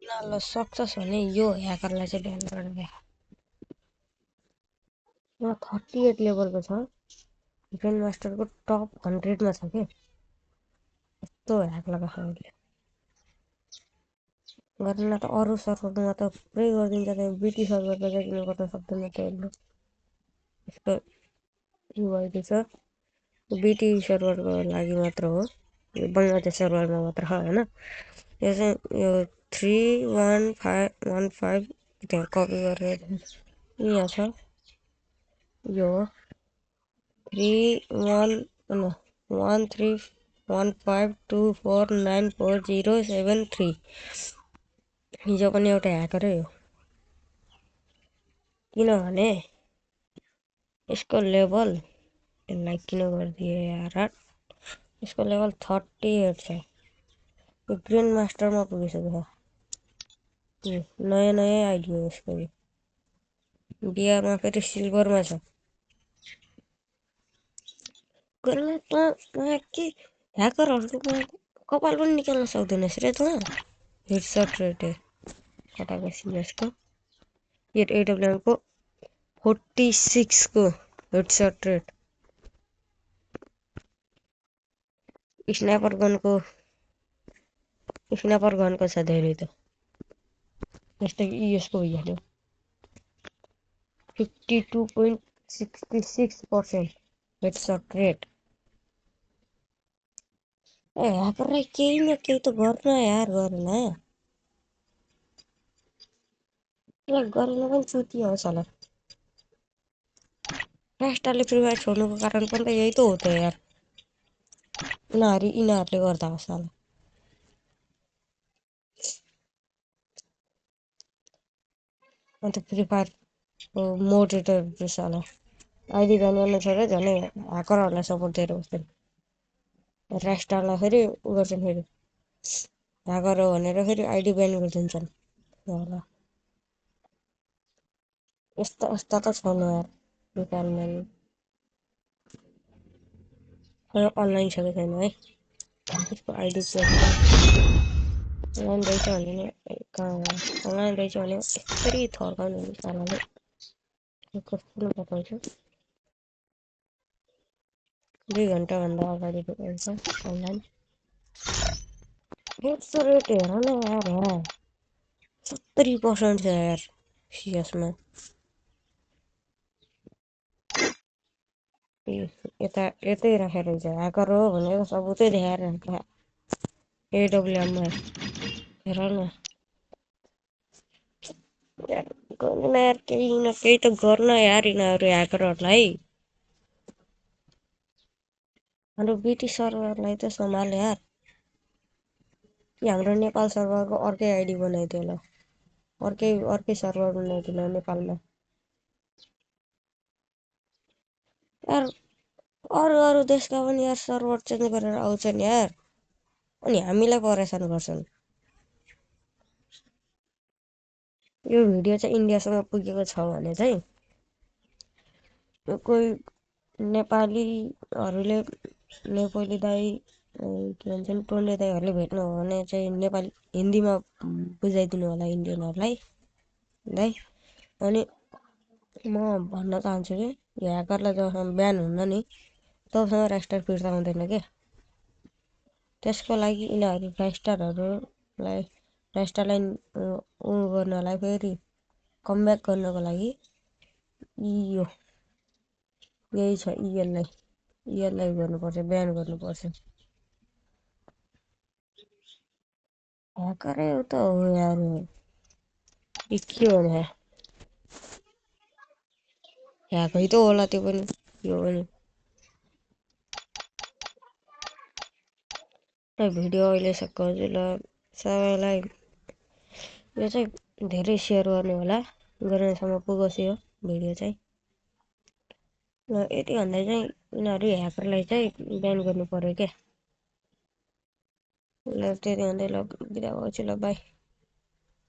यिनीहरूलाई सक्सेस भने यो ह्याकरलाई चाहिँ ध्यान गरेर देखा। यहाँ 38 लेभलको छ, ग्रान्ड मास्टरको टप 100मा छ के। यस्तो ह्याक लगाएको छ उसले। गरेन त अरू सर्भरमा त पुरै गरिदिन्छ, त्यहाँ बिटी सर्भरमा चाहिँ किन गर्न सक्दैन त्यसले। यसको युआइडी छ, बिटी सर्भरको लागि मात्र हो, यो बङ्गलादेश सर्भरमा मात्र हो होइन। यो चाहिँ यो 31515 त्यहाँ कपी गरेर यहाँ छ, यो हो 311315249407 हिजो पनि एउटा ह्याकरै हो, किनभने यसको लेभल यसलाई किन गरिदिए यार, यसको लेभल 38 छ। यो ग्रान्ड मास्टरमा पुगिसक्यो। नयाँ नयाँ आइडी हो यसको। बिहारमा फेरि सिल्भरमा छ। गरेर त के ह्याकरहरूको कपाल पनि निकाल्न सक्दैनस् रे त। हेडसट रेट कताको सिरियसको यो एडब्ल्युएमको 46 को हेडसट रेट। स्नाइपर गनको छ धेरै त, जस्तै कि यसको भइहाल्यो 52.66% हेडसट रेट। ए ह्याकरलाई केही न केही त गर्न यार, गरेन यसलाई गरेन पनि चुती हो साला। राष्ट्रले फ्री फायर छोड्नुको कारण पनि त यही त हो त यार, यिनीहरूले गर्दा हो साला। अन्त फ्री फायर मोडरेटर साला आइडी ब्यान गर्न छोडेर झन् ह्याकरहरूलाई सपोर्ट दिएर बस्दैन। राष्ट्रलाई फेरि उ गर्छन्, फेरि ह्याकर हो भनेर फेरि आइडी ब्यान गरिदिन्छन्। होला यस्ता यस्ता त छन् यार फ्री फायरमा। अनलाइन छ कि छैन है, यसको आइडी चेक अनलाइन रहेछ भने कहाँ अनलाइन रहेछ भने यसरी थर्काउने सालाले कस्तो बताउँछु। 2 घन्टाभन्दा अगाडि रहेछ अनलाइन। यस्तो रेट हेर न यार, 70% छ यार सिएसमा। यतै राखेर ह्याकर हो भनेर सबुतै देखाएर एडब्ल्युएममा हेर न गर्दैन यार, केही न केही त गर्न यार यिनीहरू ह्याकरहरूलाई। हाम्रो बिटी सर्भरलाई त सम्हाल यार, कि हाम्रो नेपाल सर्भरको अर्कै आइडी बनाइदियो ल, अर्कै सर्भर बनाइदिनु नेपालमा यार। अरू देशका पनि यार सर्भर चेन्ज गरेर आउँछन् यार, अनि हामीलाई परेशान गर्छन्। यो भिडियो चाहिँ इन्डियासँग पुगेको छ भने चाहिँ कोही नेपालीहरूले नेपाली दाई के भन्छन् टोन्डे दाईहरूले भेट्नु हो भने चाहिँ नेपाली हिन्दीमा बुझाइदिनु होला इन्डियनहरूलाई दाइ। अनि म भन्न चाहन्छु कि यो ह्याकरलाई जबसम्म ब्यान हुन्न नि तबसम्म राष्ट्र फिर्ता आउँदैन क्या। त्यसको लागि यिनीहरू राष्ट्रलाई उ गर्नलाई फेरि कमब्याक गर्नको लागि यही छ, यसलाई गर्नुपर्छ, ब्यान गर्नुपर्छ। ह्याकरै हो त हो यार, के हो भने ह्याकै त होला त्यो पनि, यो पनि भिडियो अहिले सक्छु ल सबैलाई यो चाहिँ धेरै सेयर गर्नु होला, गर्नेसम्म पुगोस् यो भिडियो चाहिँ। ल यति भन्दा चाहिँ यिनीहरू ह्याकरलाई चाहिँ ब्यान गर्नु पर्यो क्या। ल त्यति भन्दै ल बिदा गर्छु ल, बाई।